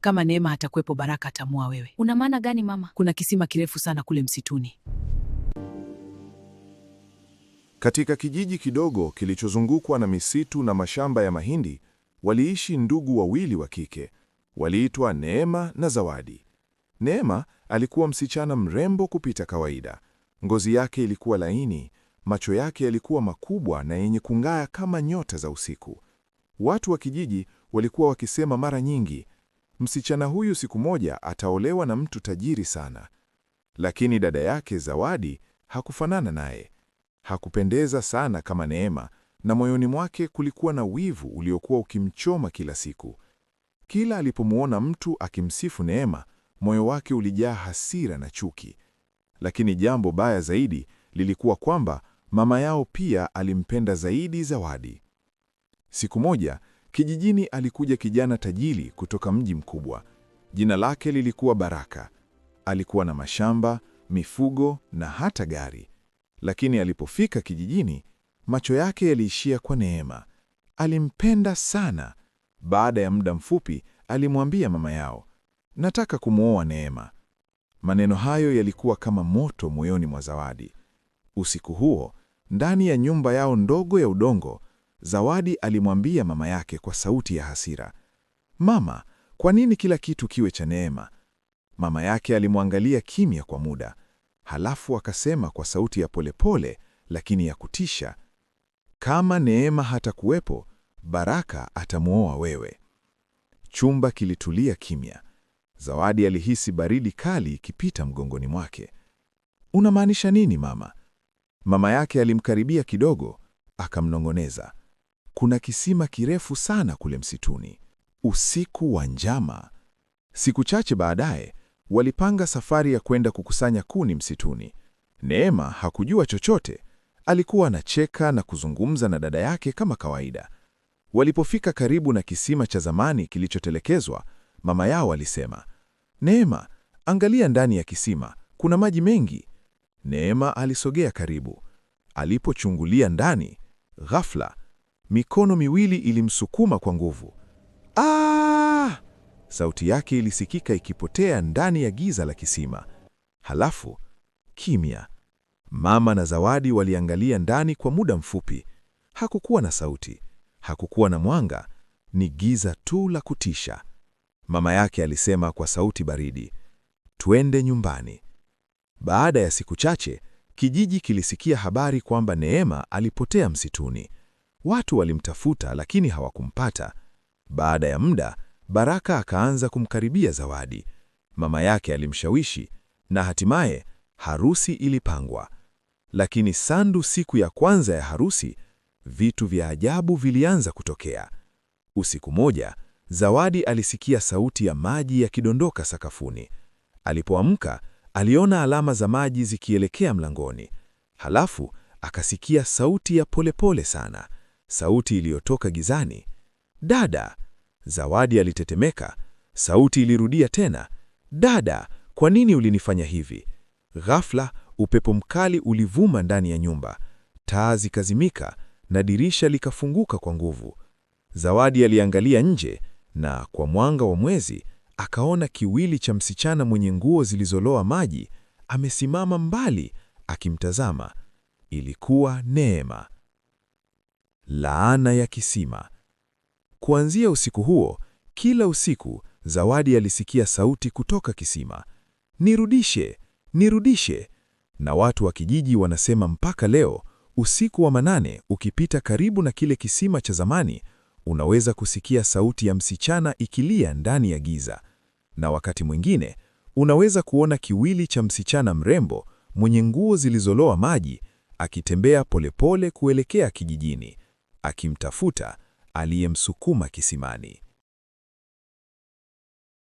Kama Neema hatakuwepo, Baraka atamua wewe. Una maana gani mama? Kuna kisima kirefu sana kule msituni. Katika kijiji kidogo kilichozungukwa na misitu na mashamba ya mahindi, waliishi ndugu wawili wa kike. Waliitwa Neema na Zawadi. Neema alikuwa msichana mrembo kupita kawaida. Ngozi yake ilikuwa laini, macho yake yalikuwa makubwa na yenye kung'aa kama nyota za usiku. Watu wa kijiji walikuwa wakisema mara nyingi, msichana huyu siku moja ataolewa na mtu tajiri sana. Lakini dada yake Zawadi hakufanana naye. Hakupendeza sana kama Neema, na moyoni mwake kulikuwa na wivu uliokuwa ukimchoma kila siku. Kila alipomuona mtu akimsifu Neema, moyo wake ulijaa hasira na chuki. Lakini jambo baya zaidi lilikuwa kwamba mama yao pia alimpenda zaidi Zawadi. Siku moja, kijijini alikuja kijana tajiri kutoka mji mkubwa. Jina lake lilikuwa Baraka. Alikuwa na mashamba, mifugo na hata gari. Lakini alipofika kijijini, macho yake yaliishia kwa Neema. Alimpenda sana. Baada ya muda mfupi, alimwambia mama yao, nataka kumwoa Neema. Maneno hayo yalikuwa kama moto moyoni mwa Zawadi. Usiku huo, ndani ya nyumba yao ndogo ya udongo, Zawadi alimwambia mama yake kwa sauti ya hasira, mama, kwa nini kila kitu kiwe cha Neema? Mama yake alimwangalia kimya kwa muda. Halafu akasema kwa sauti ya polepole lakini ya kutisha, kama Neema hatakuwepo, Baraka atamwoa wewe. Chumba kilitulia kimya. Zawadi alihisi baridi kali ikipita mgongoni mwake. Unamaanisha nini mama? Mama yake alimkaribia kidogo, akamnong'oneza, kuna kisima kirefu sana kule msituni. Usiku wa njama. Siku chache baadaye, walipanga safari ya kwenda kukusanya kuni msituni. Neema hakujua chochote. Alikuwa anacheka na kuzungumza na dada yake kama kawaida. Walipofika karibu na kisima cha zamani kilichotelekezwa, mama yao alisema, Neema, angalia ndani ya kisima, kuna maji mengi. Neema alisogea karibu. Alipochungulia ndani, ghafla, mikono miwili ilimsukuma kwa nguvu. Ah! Sauti yake ilisikika ikipotea ndani ya giza la kisima. Halafu, kimya. Mama na Zawadi waliangalia ndani kwa muda mfupi. Hakukuwa na sauti, hakukuwa na mwanga, ni giza tu la kutisha. Mama yake alisema kwa sauti baridi, twende nyumbani. Baada ya siku chache, kijiji kilisikia habari kwamba Neema alipotea msituni. Watu walimtafuta lakini hawakumpata. Baada ya muda, Baraka akaanza kumkaribia Zawadi. Mama yake alimshawishi na hatimaye harusi ilipangwa. Lakini sandu siku ya kwanza ya harusi, vitu vya ajabu vilianza kutokea. Usiku moja, Zawadi alisikia sauti ya maji yakidondoka sakafuni. Alipoamka, aliona alama za maji zikielekea mlangoni. Halafu, akasikia sauti ya polepole sana, sauti iliyotoka gizani. Dada! Zawadi alitetemeka. Sauti ilirudia tena. Dada, kwa nini ulinifanya hivi? Ghafla, upepo mkali ulivuma ndani ya nyumba. Taa zikazimika na dirisha likafunguka kwa nguvu. Zawadi aliangalia nje na kwa mwanga wa mwezi akaona kiwili cha msichana mwenye nguo zilizoloa maji amesimama mbali akimtazama. Ilikuwa Neema. Laana ya kisima. Kuanzia usiku huo, kila usiku Zawadi alisikia sauti kutoka kisima. Nirudishe, nirudishe. Na watu wa kijiji wanasema mpaka leo, usiku wa manane ukipita karibu na kile kisima cha zamani, unaweza kusikia sauti ya msichana ikilia ndani ya giza. Na wakati mwingine, unaweza kuona kiwili cha msichana mrembo mwenye nguo zilizoloa maji akitembea polepole kuelekea kijijini, akimtafuta aliyemsukuma kisimani.